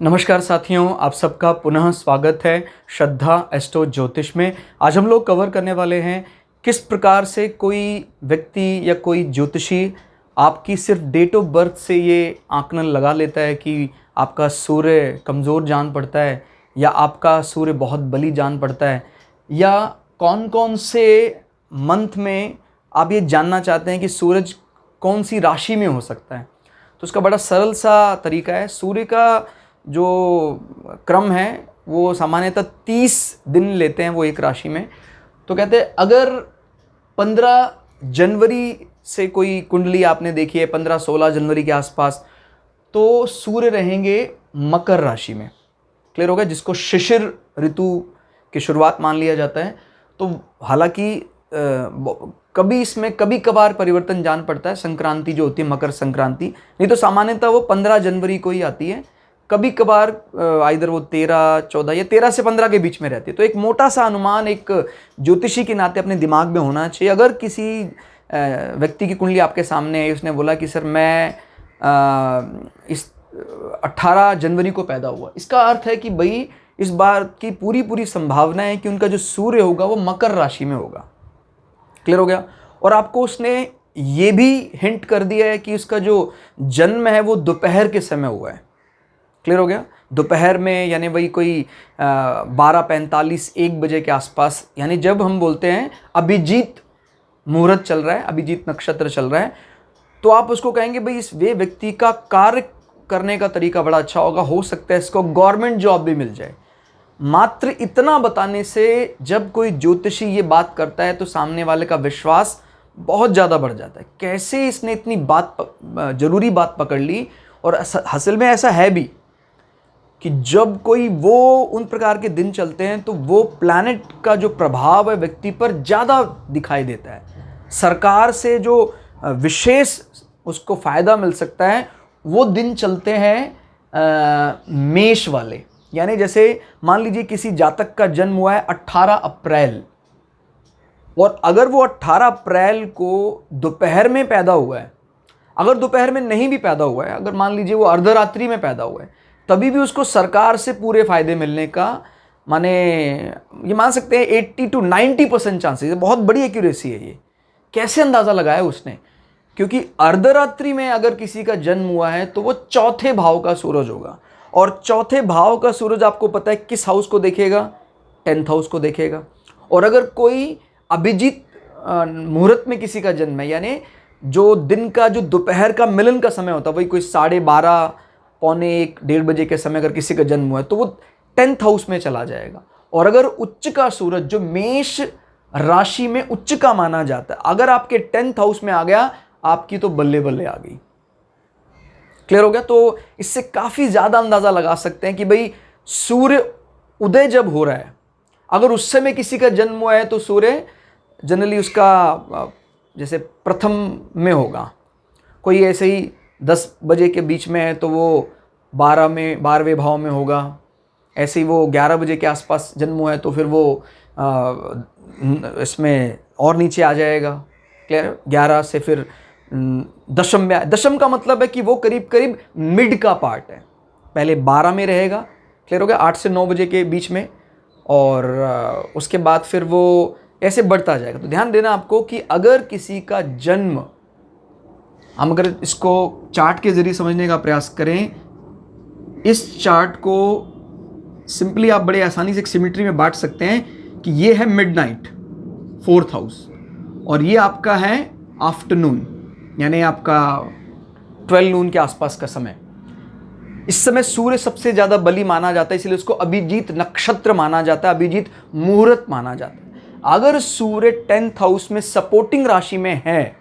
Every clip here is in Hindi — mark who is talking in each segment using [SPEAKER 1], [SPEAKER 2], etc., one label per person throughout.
[SPEAKER 1] नमस्कार साथियों, आप सबका पुनः स्वागत है श्रद्धा एस्ट्रो ज्योतिष में। आज हम लोग कवर करने वाले हैं किस प्रकार से कोई व्यक्ति या कोई ज्योतिषी आपकी सिर्फ डेट ऑफ बर्थ से ये आकलन लगा लेता है कि आपका सूर्य कमज़ोर जान पड़ता है या आपका सूर्य बहुत बली जान पड़ता है, या कौन कौन से मंथ में आप ये जानना चाहते हैं कि सूरज कौन सी राशि में हो सकता है। तो उसका बड़ा सरल सा तरीका है। सूर्य का जो क्रम है वो सामान्यतः 30 दिन लेते हैं वो एक राशि में। तो कहते हैं अगर 15 जनवरी से कोई कुंडली आपने देखी है, 15-16 जनवरी के आसपास, तो सूर्य रहेंगे मकर राशि में। क्लियर हो गया, जिसको शिशिर ऋतु की शुरुआत मान लिया जाता है। तो हालांकि कभी इसमें कभी कभार परिवर्तन जान पड़ता है, संक्रांति जो होती है मकर संक्रांति, नहीं तो सामान्यतः वो 15 जनवरी को ही आती है। कभी कभार इधर वो 13, 14 या 13 से 15 के बीच में रहती है। तो एक मोटा सा अनुमान एक ज्योतिषी के नाते अपने दिमाग में होना चाहिए। अगर किसी व्यक्ति की कुंडली आपके सामने है, उसने बोला कि सर मैं इस 18 जनवरी को पैदा हुआ, इसका अर्थ है कि भाई इस बार की पूरी संभावना है कि उनका जो सूर्य होगा वो मकर राशि में होगा। क्लियर हो गया। और आपको उसने ये भी हिंट कर दिया है कि उसका जो जन्म है वो दोपहर के समय हुआ है। क्लियर हो गया, दोपहर में, यानी वही कोई 12:45 1 बजे के आसपास, यानी जब हम बोलते हैं अभिजीत मुहूर्त चल रहा है, अभिजीत नक्षत्र चल रहा है, तो आप उसको कहेंगे भाई इस वे व्यक्ति का कार्य करने का तरीका बड़ा अच्छा होगा, हो सकता है इसको गवर्नमेंट जॉब भी मिल जाए। मात्र इतना बताने से जब कोई ज्योतिषी ये बात करता है तो सामने वाले का विश्वास बहुत ज़्यादा बढ़ जाता है। कैसे इसने इतनी जरूरी बात पकड़ ली। और असल में ऐसा है भी कि जब कोई वो उन प्रकार के दिन चलते हैं तो वो प्लैनेट का जो प्रभाव है व्यक्ति पर ज़्यादा दिखाई देता है। सरकार से जो विशेष उसको फ़ायदा मिल सकता है वो दिन चलते हैं मेष वाले। यानी जैसे मान लीजिए किसी जातक का जन्म हुआ है 18 अप्रैल, और अगर वो 18 अप्रैल को दोपहर में पैदा हुआ है, अगर दोपहर में नहीं भी पैदा हुआ है, अगर मान लीजिए वो अर्धरात्रि में पैदा हुआ है, तभी भी उसको सरकार से पूरे फायदे मिलने का, माने ये मान सकते हैं 80 to 90% चांसेस। बहुत बड़ी एक्यूरेसी है ये। कैसे अंदाज़ा लगाया उसने? क्योंकि अर्धरात्रि में अगर किसी का जन्म हुआ है तो वो चौथे भाव का सूरज होगा, और चौथे भाव का सूरज आपको पता है किस हाउस को देखेगा? 10th हाउस को देखेगा। और अगर कोई अभिजीत मुहूर्त में किसी का जन्म है, यानी जो दिन का जो दोपहर का मिलन का समय होता है, वही कोई 12:30, पौने 1, 1:30 बजे के समय अगर किसी का जन्म हुआ है तो वो 10th हाउस में चला जाएगा। और अगर उच्च का सूरज जो मेष राशि में उच्च का माना जाता है, अगर आपके 10th हाउस में आ गया, आपकी तो बल्ले बल्ले आ गई। क्लियर हो गया। तो इससे काफी ज्यादा अंदाजा लगा सकते हैं कि भाई सूर्य उदय जब हो रहा है, अगर उस समय किसी का जन्म हुआ है तो सूर्य जनरली उसका जैसे प्रथम में होगा। कोई ऐसे ही 10 बजे के बीच में है तो वो 12वें भाव में होगा। ऐसे ही वो 11 बजे के आसपास जन्म हुआ है तो फिर वो इसमें और नीचे आ जाएगा। क्लियर। 11 से फिर दशम में। दशम का मतलब है कि वो करीब करीब मिड का पार्ट है। पहले 12 में रहेगा, क्लियर हो गया, 8 से 9 बजे के बीच में, और उसके बाद फिर वो ऐसे बढ़ता जाएगा। तो ध्यान देना आपको कि अगर किसी का जन्म, हम अगर इसको चार्ट के जरिए समझने का प्रयास करें, इस चार्ट को सिंपली आप बड़े आसानी से एक सिमेट्री में बांट सकते हैं कि ये है मिडनाइट, 4th हाउस, और ये आपका है आफ्टरनून, यानी आपका 12 नून के आसपास का समय। इस समय सूर्य सबसे ज़्यादा बली माना जाता है, इसलिए उसको अभिजीत नक्षत्र माना जाता है, अभिजीत मुहूर्त माना जाता है। अगर सूर्य 10th हाउस में सपोर्टिंग राशि में है,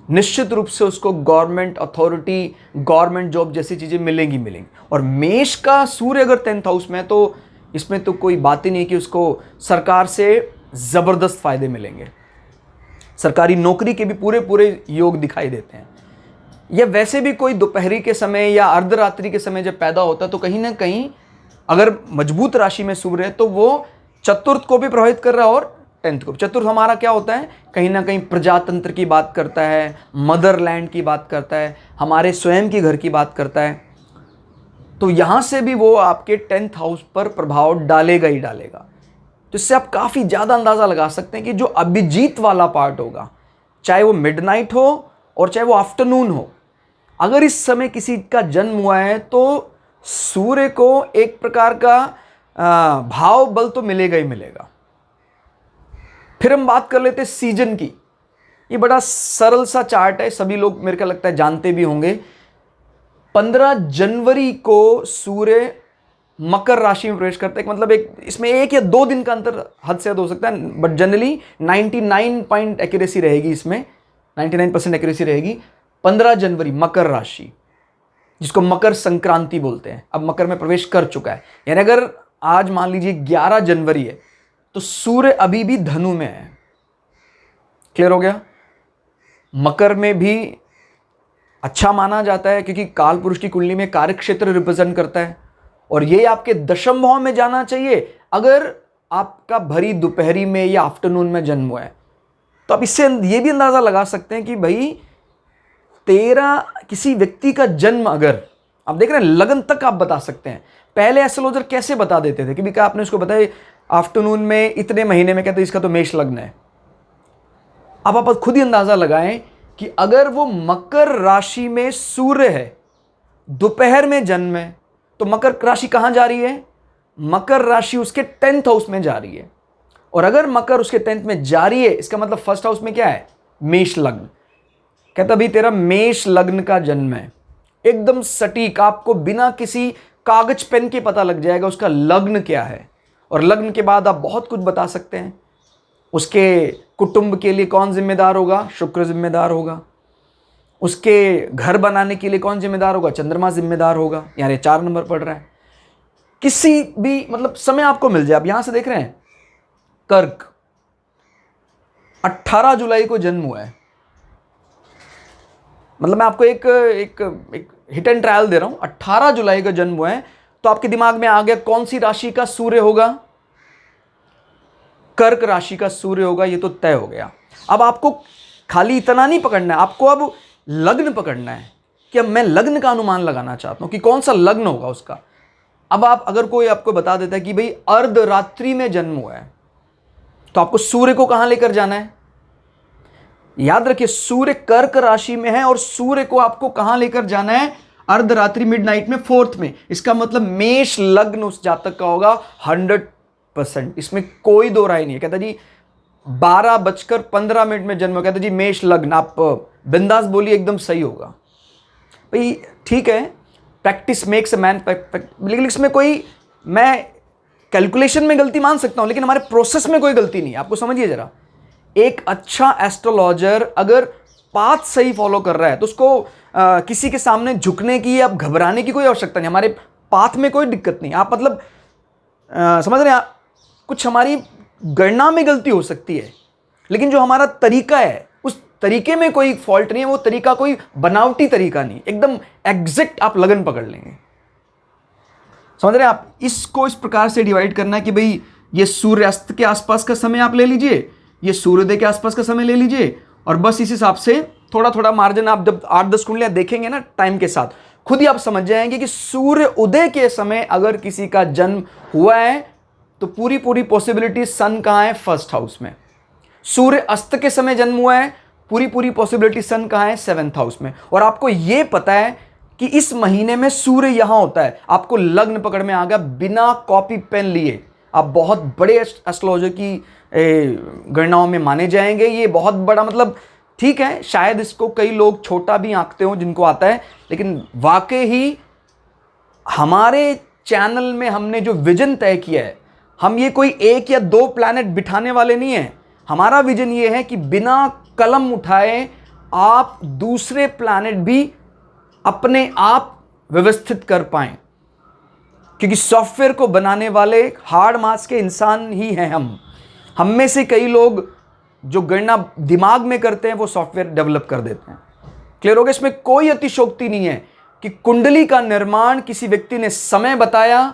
[SPEAKER 1] निश्चित रूप से उसको गवर्नमेंट अथॉरिटी, गवर्नमेंट जॉब जैसी चीजें मिलेंगी। और मेष का सूर्य अगर 10th हाउस में है तो इसमें तो कोई बात ही नहीं कि उसको सरकार से जबरदस्त फायदे मिलेंगे। सरकारी नौकरी के भी पूरे योग दिखाई देते हैं। या वैसे भी कोई दोपहरी के समय या अर्धरात्रि के समय जब पैदा होता है तो कहीं ना कहीं अगर मजबूत राशि में सूर्य है तो वो चतुर्थ को भी प्रभावित कर रहा है और 10th को। चतुर्थ हमारा क्या होता है? कहीं ना कहीं प्रजातंत्र की बात करता है, मदरलैंड की बात करता है, हमारे स्वयं के घर की बात करता है। तो यहाँ से भी वो आपके 10th हाउस पर प्रभाव डालेगा ही डालेगा। तो इससे आप काफ़ी ज़्यादा अंदाज़ा लगा सकते हैं कि जो अभिजीत वाला पार्ट होगा, चाहे वो मिडनाइट हो और चाहे वो आफ्टरनून हो, अगर इस समय किसी का जन्म हुआ है तो सूर्य को एक प्रकार का भाव बल तो मिलेगा ही मिलेगा। फिर हम बात कर लेते हैं सीजन की। ये बड़ा सरल सा चार्ट है, सभी लोग मेरे को लगता है जानते भी होंगे। 15 जनवरी को सूर्य मकर राशि में प्रवेश करता है। मतलब इसमें 1 या 2 दिन का अंतर हद से हद हो सकता है, बट जनरली 99 पॉइंट एक्यूरेसी रहेगी, इसमें 99% एक्यूरेसी रहेगी। 15 जनवरी मकर राशि, जिसको मकर संक्रांति बोलते हैं, अब मकर में प्रवेश कर चुका है। यानी अगर आज मान लीजिए 11 जनवरी है तो सूर्य अभी भी धनु में है। क्लियर हो गया? मकर में भी अच्छा माना जाता है क्योंकि काल पुरुष की कुंडली में कार्य क्षेत्र रिप्रेजेंट करता है, और ये आपके दशम भाव में जाना चाहिए अगर आपका भरी दोपहरी में या आफ्टरनून में जन्म हुआ है। तो आप इससे ये भी अंदाजा लगा सकते हैं कि भाई 13 किसी व्यक्ति का जन्म, अगर आप देख रहे हैं लगन तक आप बता सकते हैं। पहले एस्ट्रोलॉजर कैसे बता देते थे कि भी आपने उसको बताया आफ्टरनून में इतने महीने में, कहते इसका तो मेष लग्न है। अब आप खुद ही अंदाजा लगाएं कि अगर वो मकर राशि में सूर्य है, दोपहर में जन्म है, तो मकर राशि कहां जा रही है? मकर राशि उसके 10th हाउस में जा रही है। और अगर मकर उसके 10th में जा रही है, इसका मतलब फर्स्ट हाउस में क्या है? मेष लग्न। कहता भाई तेरा मेष लग्न का जन्म है, एकदम सटीक, आपको बिना किसी कागज पेन के पता लग जाएगा उसका लग्न क्या है। और लग्न के बाद आप बहुत कुछ बता सकते हैं। उसके कुटुंब के लिए कौन जिम्मेदार होगा? शुक्र जिम्मेदार होगा। उसके घर बनाने के लिए कौन जिम्मेदार होगा? चंद्रमा जिम्मेदार होगा। यानी 4 नंबर पड़ रहा है। किसी भी मतलब समय आपको मिल जाए। आप यहां से देख रहे हैं कर्क 18 जुलाई को जन्म हुआ है। मतलब मैं आपको एक हिट एंड ट्रायल दे रहा हूं। 18 जुलाई का जन्म हुआ है तो आपके दिमाग में आ गया कौन सी राशि का सूर्य होगा? कर्क राशि का सूर्य होगा। ये तो तय हो गया। अब आपको खाली इतना नहीं पकड़ना है, आपको अब लग्न पकड़ना है कि अब मैं लग्न का अनुमान लगाना चाहता हूं कि कौन सा लग्न होगा उसका। अब आप अगर कोई आपको बता देता है कि भाई अर्धरात्रि में जन्म हुआ है, तो आपको सूर्य को कहां लेकर जाना है? याद रखिए सूर्य कर्क राशि में है और सूर्य को आपको कहां लेकर जाना है? अर्धरात्रि मिडनाइट में 4th में। इसका मतलब मेष लग्न उस जातक का होगा 100%। इसमें कोई दो राय नहीं है। कहता जी 12:15 में जन्म हो, कहता जी मेष लग्न, आप बिंदास बोलिए एकदम सही होगा। भाई ठीक है, practice makes a man perfect, लेकिन इसमें कोई, मैं कैलकुलेशन में गलती मान सकता हूं लेकिन हमारे प्रोसेस में कोई गलती नहीं है। आपको समझिए जरा, एक अच्छा एस्ट्रोलॉजर अगर पाथ सही फॉलो कर रहा है तो उसको किसी के सामने झुकने की या घबराने की कोई आवश्यकता नहीं। हमारे पाथ में कोई दिक्कत नहीं। आप मतलब समझ रहे हैं? कुछ हमारी गणना में गलती हो सकती है, लेकिन जो हमारा तरीका है उस तरीके में कोई फॉल्ट नहीं है। वो तरीका कोई बनावटी तरीका नहीं, एकदम एग्जैक्ट आप लगन पकड़ लेंगे। समझ रहे हैं आप? इसको इस प्रकार से डिवाइड करना है कि भाई ये सूर्यास्त के आसपास का समय आप ले लीजिए, ये सूर्योदय के आसपास का समय ले लीजिए, और बस इस हिसाब से थोड़ा थोड़ा मार्जिन आप जब 8-10 कुंडलियां देखेंगे ना टाइम के साथ, खुद ही आप समझ जाएंगे कि सूर्य उदय के समय अगर किसी का जन्म हुआ है तो पूरी पूरी पॉसिबिलिटी सन कहाँ है? फर्स्ट हाउस में। सूर्य अस्त के समय जन्म हुआ है, पूरी पूरी पॉसिबिलिटी सन कहाँ है? 7th हाउस में। और आपको यह पता है कि इस महीने में सूर्य यहां होता है, आपको लग्न पकड़ में आ गया बिना कॉपी पेन लिए। आप बहुत बड़े एस्ट्रोलॉजर की गणनाओं में माने जाएंगे। ये बहुत बड़ा, मतलब ठीक है शायद इसको कई लोग छोटा भी आंकते हो जिनको आता है, लेकिन वाकई ही हमारे चैनल में हमने जो विजन तय किया है, हम ये कोई 1 या 2 प्लैनेट बिठाने वाले नहीं है। हमारा विजन ये है कि बिना कलम उठाए आप दूसरे प्लैनेट भी अपने आप व्यवस्थित कर पाएं, क्योंकि सॉफ्टवेयर को बनाने वाले हार्ड मास के इंसान ही हैं हम में से कई लोग जो गणना दिमाग में करते हैं वो सॉफ्टवेयर डेवलप कर देते हैं। क्लियर हो गया? इसमें कोई अतिशोक्ति नहीं है कि कुंडली का निर्माण किसी व्यक्ति ने समय बताया,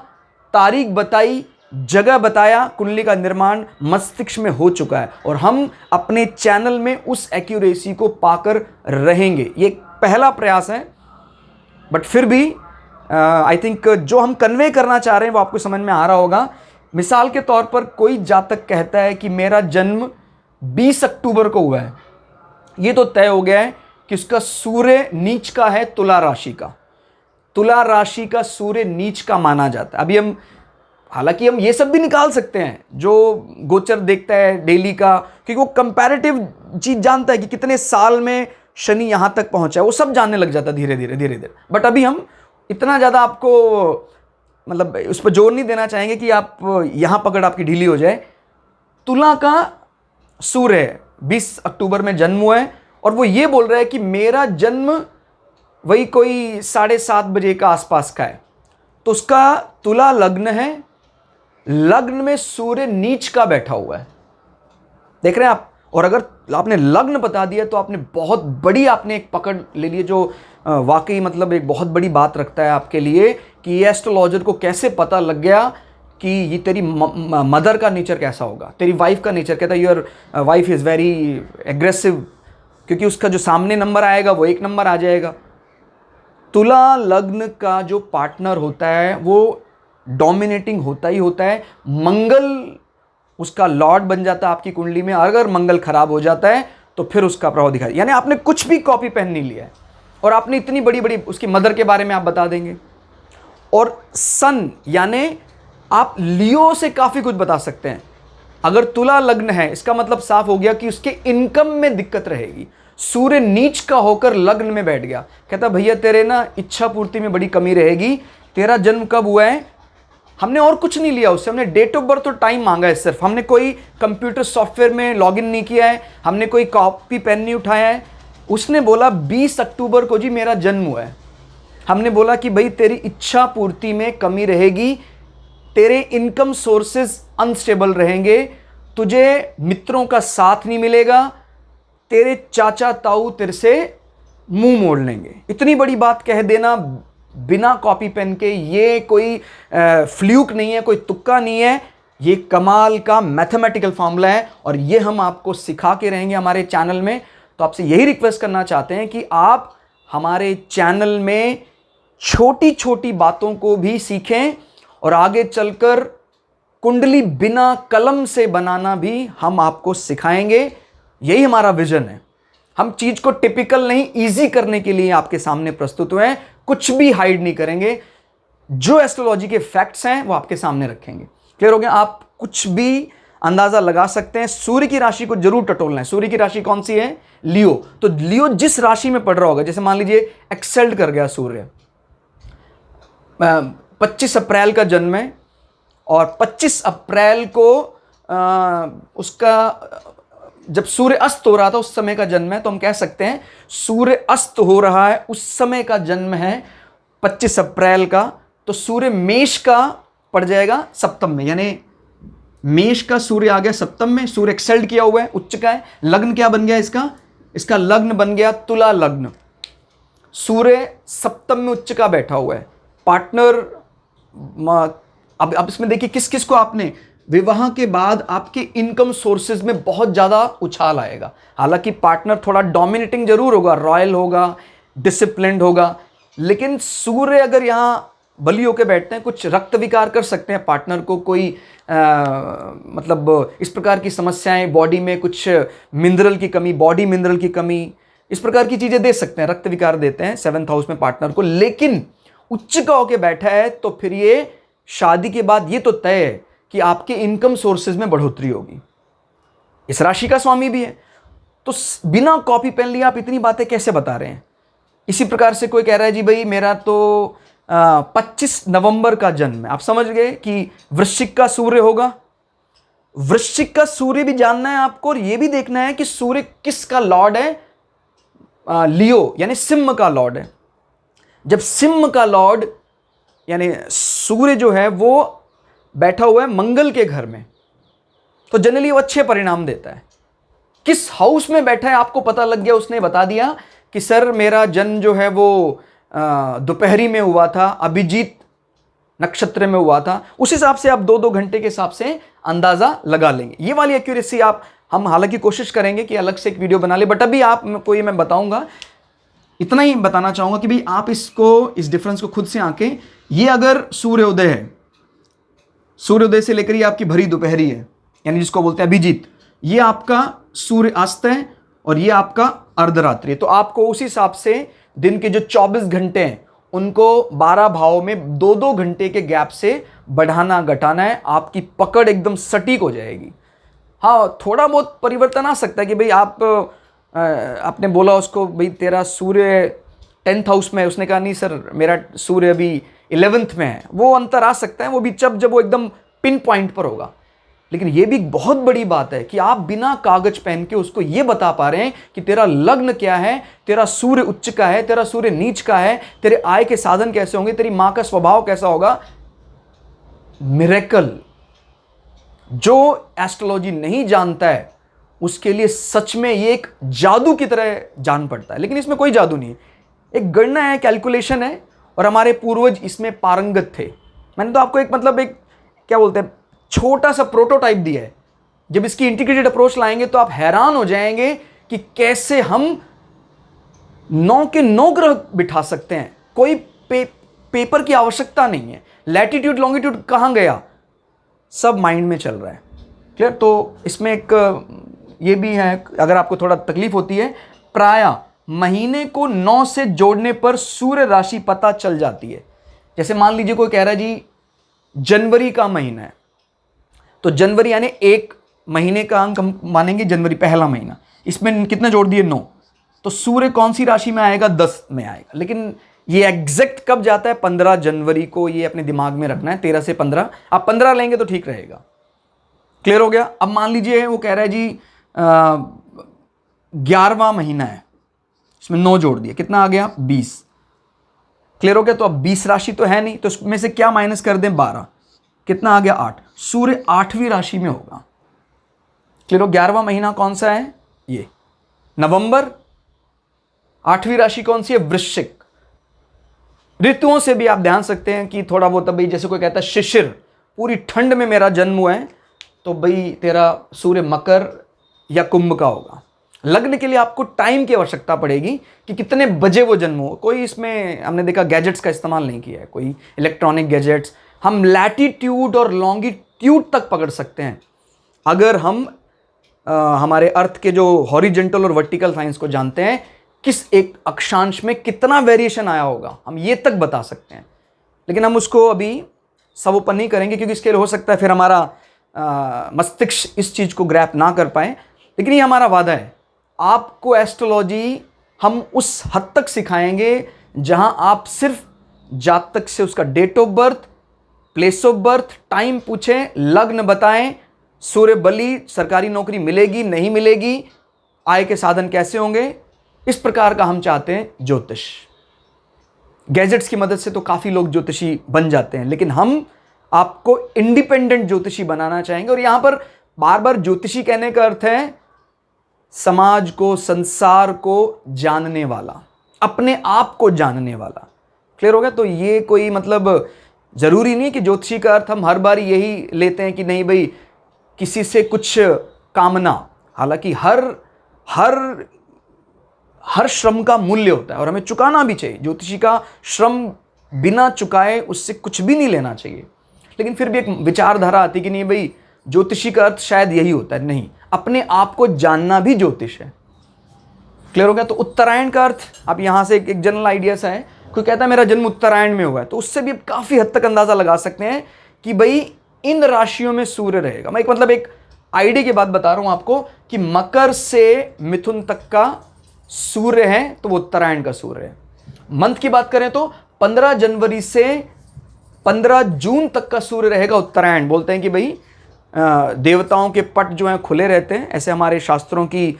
[SPEAKER 1] तारीख बताई, जगह बताया, कुंडली का निर्माण मस्तिष्क में हो चुका है और हम अपने चैनल में उस एक्यूरेसी को पाकर रहेंगे। ये पहला प्रयास है, बट फिर भी आई थिंक जो हम कन्वे करना चाह रहे हैं वो आपको समझ में आ रहा होगा। मिसाल के तौर पर कोई जातक कहता है कि मेरा जन्म 20 अक्टूबर को हुआ है, ये तो तय हो गया है कि उसका सूर्य नीच का है, तुला राशि का। तुला राशि का सूर्य नीच का माना जाता है। अभी हम हालांकि हम ये सब भी निकाल सकते हैं जो गोचर देखता है डेली का, क्योंकि वो कंपैरेटिव चीज जानता है कि कितने साल में शनि यहां तक पहुंचा है, वो सब जानने लग जाता है धीरे धीरे धीरे धीरे। बट अभी हम इतना ज़्यादा आपको मतलब उस पर जोर नहीं देना चाहेंगे कि आप यहां पकड़ आपकी ढीली हो जाए। तुला का सूर्य है, 20 अक्टूबर में जन्म हुआ है, और वो ये बोल रहा है कि मेरा जन्म वही कोई 7:30 बजे का आसपास का है, तो उसका तुला लग्न है, लग्न में सूर्य नीच का बैठा हुआ है। देख रहे हैं आप? और अगर आपने लग्न बता दिया तो आपने बहुत बड़ी आपने एक पकड़ ले ली, जो वाकई मतलब एक बहुत बड़ी बात रखता है आपके लिए कि ये एस्ट्रोलॉजर को कैसे पता लग गया कि ये तेरी मदर का नेचर कैसा होगा, तेरी वाइफ का नेचर। कहता है your wife is very aggressive, क्योंकि उसका जो सामने नंबर आएगा वो 1 नंबर आ जाएगा। तुला लग्न का जो पार्टनर होता है वो डोमिनेटिंग होता ही होता है। मंगल उसका लॉर्ड बन जाता है आपकी कुंडली में। अगर मंगल खराब हो जाता है तो फिर उसका प्रभाव दिखाई, यानी आपने कुछ भी कॉपी पेन नहीं लिया है और आपने इतनी बड़ी बड़ी उसकी मदर के बारे में आप बता देंगे। और सन यानी आप लियो से काफी कुछ बता सकते हैं। अगर तुला लग्न है इसका मतलब साफ हो गया कि उसके इनकम में दिक्कत रहेगी। सूर्य नीच का होकर लग्न में बैठ गया, कहता भैया तेरे ना इच्छा पूर्ति में बड़ी कमी रहेगी। तेरा जन्म कब हुआ है? हमने और कुछ नहीं लिया उससे, हमने डेट ऑफ बर्थ और टाइम मांगा है सिर्फ। हमने कोई कंप्यूटर सॉफ्टवेयर में लॉगिन नहीं किया है, हमने कोई कॉपी पेन नहीं उठाया है। उसने बोला 20 अक्टूबर को जी मेरा जन्म हुआ है। हमने बोला कि भाई तेरी इच्छा पूर्ति में कमी रहेगी, तेरे इनकम सोर्सेज अनस्टेबल रहेंगे, तुझे मित्रों का साथ नहीं मिलेगा, तेरे चाचा ताऊ तेरे से मुंह मोड़ लेंगे। इतनी बड़ी बात कह देना बिना कॉपी पेन के, ये कोई फ्लूक नहीं है, कोई तुक्का नहीं है, ये कमाल का मैथमेटिकल फॉर्मूला है और ये हम आपको सिखा के रहेंगे हमारे चैनल में। तो आपसे यही रिक्वेस्ट करना चाहते हैं कि आप हमारे चैनल में छोटी छोटी बातों को भी सीखें और आगे चलकर कुंडली बिना कलम से बनाना भी हम आपको सिखाएंगे। यही हमारा विजन है। हम चीज को टिपिकल नहीं, इजी करने के लिए आपके सामने प्रस्तुत हुए हैं। कुछ भी हाइड नहीं करेंगे, जो एस्ट्रोलॉजी के फैक्ट्स हैं वो आपके सामने रखेंगे। क्लियर हो गया? आप कुछ भी अंदाजा लगा सकते हैं। सूर्य की राशि को जरूर टटोलना है। सूर्य की राशि कौन सी है? लियो। तो लियो जिस राशि में पड़ रहा होगा, जैसे मान लीजिए एक्सेल्ड कर गया सूर्य, 25 अप्रैल का जन्म है और 25 अप्रैल को उसका जब सूर्य अस्त हो रहा था उस समय का जन्म है, तो हम कह सकते हैं सूर्य अस्त हो रहा है उस समय का जन्म है 25 अप्रैल का। तो सूर्य मेष का पड़ जाएगा सप्तम में, यानी मेष का सूर्य आ गया सप्तम में। सूर्य एक्सेल्ड किया हुआ है, उच्च का है। लग्न क्या बन गया इसका? इसका लग्न बन गया तुला लग्न। सूर्य सप्तम में उच्च का बैठा हुआ है। पार्टनर अब इसमें देखिए किस किस को आपने विवाह के बाद आपके इनकम सोर्सेज में बहुत ज्यादा उछाल आएगा। हालांकि पार्टनर थोड़ा डोमिनेटिंग जरूर होगा, रॉयल होगा, डिसिप्लिन्ड होगा, लेकिन सूर्य अगर यहां बली होकर बैठते हैं, कुछ रक्त विकार कर सकते हैं पार्टनर को। कोई मतलब इस प्रकार की समस्याएं, बॉडी में कुछ मिनरल की कमी, बॉडी मिनरल की कमी, इस प्रकार की चीजें दे सकते हैं, रक्त विकार देते हैं 7th हाउस में पार्टनर को। लेकिन उच्च का होकर बैठा है तो फिर ये शादी के बाद ये तो तय है कि आपके इनकम सोर्सेज में बढ़ोतरी होगी। इस राशि का स्वामी भी है, तो बिना कॉपी पेन लिए आप इतनी बातें कैसे बता रहे हैं? इसी प्रकार से कोई कह रहा है जी भाई मेरा तो 25 नवंबर का जन्म है, आप समझ गए कि वृश्चिक का सूर्य होगा। वृश्चिक का सूर्य भी जानना है आपको और यह भी देखना है कि सूर्य किसका लॉर्ड है? लियो यानी सिंह का लॉर्ड है। जब सिंह का लॉर्ड यानी सूर्य जो है वो बैठा हुआ है मंगल के घर में, तो जनरली वो अच्छे परिणाम देता है। किस हाउस में बैठा है आपको पता लग गया, उसने बता दिया कि सर मेरा जन्म जो है वो दोपहरी में हुआ था, अभिजीत नक्षत्र में हुआ था। उस हिसाब से आप 2-2 घंटे के हिसाब से अंदाजा लगा लेंगे। ये वाली एक्यूरेसी हम हालांकि कोशिश करेंगे कि अलग से एक वीडियो बना ले, बट अभी आपको ये मैं बताऊंगा। इतना ही बताना चाहूँगा कि भाई आप इस डिफरेंस को खुद से आंकें। ये अगर सूर्योदय है, सूर्योदय से लेकर ये आपकी भरी दोपहरी है, यानी जिसको बोलते हैं अभिजीत, ये आपका सूर्य अस्त है और ये आपका अर्धरात्रि। तो आपको उस हिसाब से दिन के जो 24 घंटे हैं उनको 12 भावों में 2-2 घंटे के गैप से बढ़ाना घटाना है। आपकी पकड़ एकदम सटीक हो जाएगी। हाँ, थोड़ा बहुत परिवर्तन आ सकता है कि भाई आपने बोला उसको, भाई तेरा सूर्य 10th हाउस में है, उसने कहा नहीं सर मेरा सूर्य अभी 11th में है। वो अंतर आ सकता है, वो भी जब वो एकदम पिन पॉइंट पर होगा। लेकिन ये भी बहुत बड़ी बात है कि आप बिना कागज पेन के उसको ये बता पा रहे हैं कि तेरा लग्न क्या है, तेरा सूर्य उच्च का है, तेरा सूर्य नीच का है, तेरे आय के साधन कैसे होंगे, तेरी मां का स्वभाव कैसा होगा। मिरेकल। जो एस्ट्रोलॉजी नहीं जानता है उसके लिए सच में ये एक जादू की तरह जान पड़ता है, लेकिन इसमें कोई जादू नहीं है। एक गणना है, कैलकुलेशन है, और हमारे पूर्वज इसमें पारंगत थे। मैंने तो आपको एक क्या बोलते हैं, छोटा सा प्रोटोटाइप दिया है। जब इसकी इंटीग्रेटेड अप्रोच लाएंगे तो आप हैरान हो जाएंगे कि कैसे हम 9 के 9 ग्रह बिठा सकते हैं। कोई पेपर की आवश्यकता नहीं है। लैटिट्यूड लॉन्गिट्यूड कहाँ गया, सब माइंड में चल रहा है। क्लियर। तो इसमें एक ये भी है, अगर आपको थोड़ा तकलीफ होती है, प्रायः महीने को 9 से जोड़ने पर सूर्य राशि पता चल जाती है। जैसे मान लीजिए कोई कह रहा है जी जनवरी का महीना है, तो जनवरी यानी एक महीने का अंक हम मानेंगे जनवरी, पहला महीना, इसमें कितने जोड़ दिए 9, तो सूर्य कौन सी राशि में आएगा, 10 में आएगा। लेकिन ये एग्जैक्ट कब जाता है, 15 जनवरी को। ये अपने दिमाग में रखना है, 13 से 15, आप 15 लेंगे तो ठीक रहेगा। क्लियर हो गया। अब मान लीजिए वो कह रहा है जी 11वां महीना है, इसमें 9 जोड़ दिए, कितना आ गया, 20। क्लियर हो गया। तो अब 20 राशि तो है नहीं, तो इसमें से क्या माइनस कर दें, 12, कितना आ गया, 8। सूर्य 8वीं राशि में होगा। क्लियर हो। 11वां महीना कौन सा है, ये नवंबर। 8वीं राशि कौन सी है, वृश्चिक। ऋतुओं से भी आप ध्यान सकते हैं कि थोड़ा बहुत, भाई जैसे कोई कहता है शिशिर, पूरी ठंड में मेरा जन्म हुआ है, तो भाई तेरा सूर्य मकर या कुंभ का होगा। लग्न के लिए आपको टाइम की आवश्यकता पड़ेगी कि कितने बजे वो जन्म हो। कोई इसमें हमने देखा गैजेट्स का इस्तेमाल नहीं किया है, कोई इलेक्ट्रॉनिक गैजेट्स। हम लैटिट्यूड और लॉन्गिट्यूड तक पकड़ सकते हैं अगर हम हमारे अर्थ के जो हॉरिजेंटल और वर्टिकल साइंस को जानते हैं, किस एक अक्षांश में कितना वेरिएशन आया होगा, हम ये तक बता सकते हैं। लेकिन हम उसको अभी सब ओपन नहीं करेंगे, क्योंकि इसके लिए हो सकता है फिर हमारा मस्तिष्क इस चीज़ को ग्रैप ना कर पाए। लेकिन ये हमारा वादा है, आपको एस्ट्रोलॉजी हम उस हद तक सिखाएंगे जहां आप सिर्फ जातक से उसका date of birth, place of birth, time पूछें, लग्न बताएं, सूर्य बली, सरकारी नौकरी मिलेगी नहीं मिलेगी, आय के साधन कैसे होंगे, इस प्रकार का हम चाहते हैं ज्योतिष। गैजेट्स की मदद से तो काफ़ी लोग ज्योतिषी बन जाते हैं, लेकिन हम आपको इंडिपेंडेंट ज्योतिषी बनाना चाहेंगे। और यहां पर बार बार ज्योतिषी कहने का अर्थ है समाज को, संसार को जानने वाला, अपने आप को जानने वाला। क्लियर हो गया। तो ये कोई जरूरी नहीं कि ज्योतिषी का अर्थ हम हर बार यही लेते हैं कि नहीं भाई किसी से कुछ कामना। हालांकि हर श्रम का मूल्य होता है और हमें चुकाना भी चाहिए। ज्योतिषी का श्रम बिना चुकाए उससे कुछ भी नहीं लेना चाहिए। लेकिन फिर भी एक विचारधारा आती कि नहीं भाई ज्योतिषी का अर्थ शायद यही होता है। नहीं, अपने आप को जानना भी ज्योतिष है। क्लियर हो गया। तो उत्तरायण का अर्थ आप यहां से एक जनरल आइडिया सा है। कोई कहता है मेरा जन्म उत्तरायण में हुआ है, तो उससे भी काफी हद तक अंदाजा लगा सकते हैं कि भाई इन राशियों में सूर्य रहेगा। मैं एक आइडिया की बात बता रहा हूं आपको कि मकर से मिथुन तक का सूर्य है तो वो उत्तरायण का सूर्य है। मंथ की बात करें तो 15 जनवरी से 15 जून तक का सूर्य रहेगा उत्तरायण। बोलते हैं कि भाई देवताओं के पट जो हैं खुले रहते हैं, ऐसे हमारे शास्त्रों की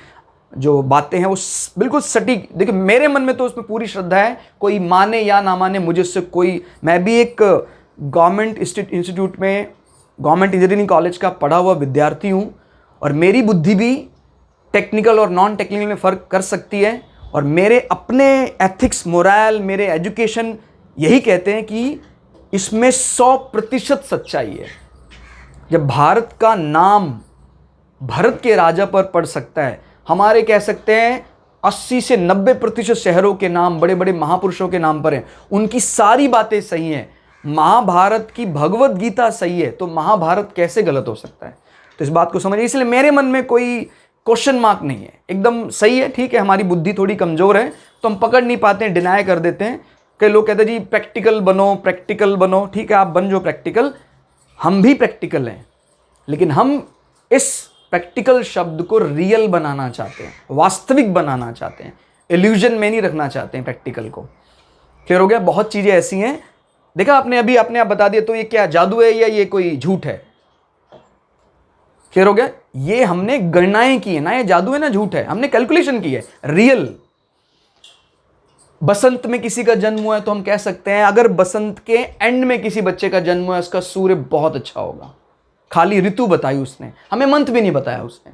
[SPEAKER 1] जो बातें हैं वो बिल्कुल सटीक। देखिए मेरे मन में तो उसमें पूरी श्रद्धा है, कोई माने या ना माने मुझे उससे कोई, मैं भी एक गवर्नमेंट इंस्टीट्यूट में गवर्नमेंट इंजीनियरिंग कॉलेज का पढ़ा हुआ विद्यार्थी हूँ, और मेरी बुद्धि भी टेक्निकल और नॉन टेक्निकल में फ़र्क कर सकती है। और मेरे अपने एथिक्स, मोरल, मेरे एजुकेशन यही कहते हैं कि इसमें 100% सच्चाई है। जब भारत का नाम भरत के राजा पर पड़ सकता है, हमारे कह सकते हैं 80 से 90% शहरों के नाम बड़े बड़े महापुरुषों के नाम पर हैं, उनकी सारी बातें सही हैं। महाभारत की भगवत गीता सही है, तो महाभारत कैसे गलत हो सकता है? तो इस बात को समझिए। इसलिए मेरे मन में कोई क्वेश्चन मार्क नहीं है, एकदम सही है। ठीक है, हमारी बुद्धि थोड़ी कमजोर है तो हम पकड़ नहीं पाते हैं, डिनाई कर देते हैं। कई लोग कहते हैं जी प्रैक्टिकल बनो, प्रैक्टिकल बनो। ठीक है, आप बन जो प्रैक्टिकल, हम भी प्रैक्टिकल हैं, लेकिन हम इस प्रैक्टिकल शब्द को रियल बनाना चाहते हैं, वास्तविक बनाना चाहते हैं, इल्यूजन में नहीं रखना चाहते हैं प्रैक्टिकल को। क्लियर हो गया? बहुत चीजें ऐसी हैं, देखा आपने, अभी आपने आप बता दिया, तो ये क्या जादू है या ये कोई झूठ है? क्लियर हो गया? ये हमने गणनाएं की है ना, ये जादू है ना झूठ है, हमने कैलकुलेशन की है, रियल। बसंत में किसी का जन्म हुआ है तो हम कह सकते हैं अगर बसंत के एंड में किसी बच्चे का जन्म हुआ है, उसका सूर्य बहुत अच्छा होगा। खाली ऋतु बताई उसने, हमें मंथ भी नहीं बताया उसने।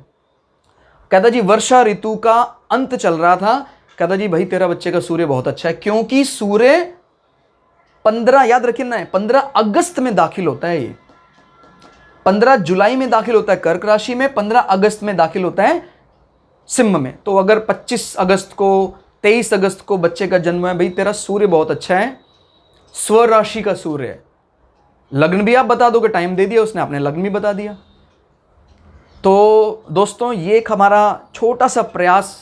[SPEAKER 1] कहता जी वर्षा ऋतु का अंत चल रहा था, कहता जी भाई तेरा बच्चे का सूर्य बहुत अच्छा है, क्योंकि सूर्य 15, याद रखिए ना, 15 अगस्त में दाखिल होता है। ये 15 जुलाई में दाखिल होता है कर्क राशि में, 15 अगस्त में दाखिल होता है सिंह में। तो अगर 25 अगस्त को, 23 अगस्त को बच्चे का जन्म है, भाई तेरा सूर्य बहुत अच्छा है, स्व राशि का सूर्य है। लग्न भी आप बता दोगे, टाइम दे दिया उसने, आपने लग्न भी बता दिया। तो दोस्तों ये एक हमारा छोटा सा प्रयास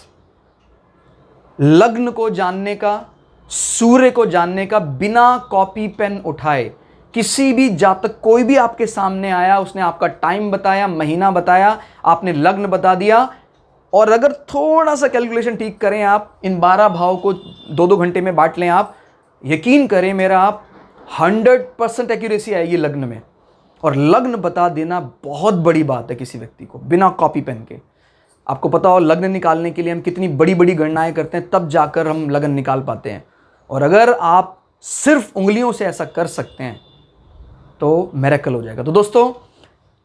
[SPEAKER 1] लग्न को जानने का, सूर्य को जानने का, बिना कॉपी पेन उठाए। किसी भी जातक, कोई भी आपके सामने आया, उसने आपका टाइम बताया, महीना बताया, आपने लग्न बता दिया, और अगर थोड़ा सा कैलकुलेशन ठीक करें आप, इन 12 भाव को 2-2 घंटे में बांट लें आप, यकीन करें मेरा, आप 100% एक्यूरेसी आएगी लग्न में। और लग्न बता देना बहुत बड़ी बात है किसी व्यक्ति को, बिना कॉपी पेन के। आपको पता हो लग्न निकालने के लिए हम कितनी बड़ी बड़ी गणनाएं करते हैं, तब जाकर हम लग्न निकाल पाते हैं। और अगर आप सिर्फ उंगलियों से ऐसा कर सकते हैं तो मिरेकल हो जाएगा। तो दोस्तों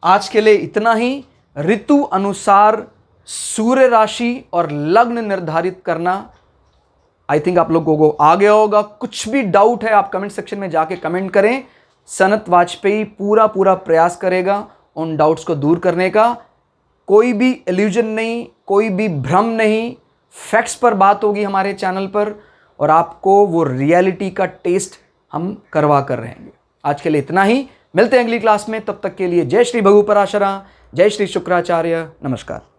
[SPEAKER 1] आज के लिए इतना ही। ऋतु अनुसार सूर्य राशि और लग्न निर्धारित करना आई थिंक आप लोगों को आ गया होगा। कुछ भी डाउट है आप कमेंट सेक्शन में जाके कमेंट करें। सनत वाजपेयी पूरा प्रयास करेगा उन डाउट्स को दूर करने का। कोई भी इल्यूजन नहीं, कोई भी भ्रम नहीं, फैक्ट्स पर बात होगी हमारे चैनल पर, और आपको वो रियलिटी का टेस्ट हम करवा कर रहेंगे। आज के लिए इतना ही, मिलते हैं अगली क्लास में। तब तक के लिए जय श्री भगु पराशरा, जय श्री शुक्राचार्य, नमस्कार।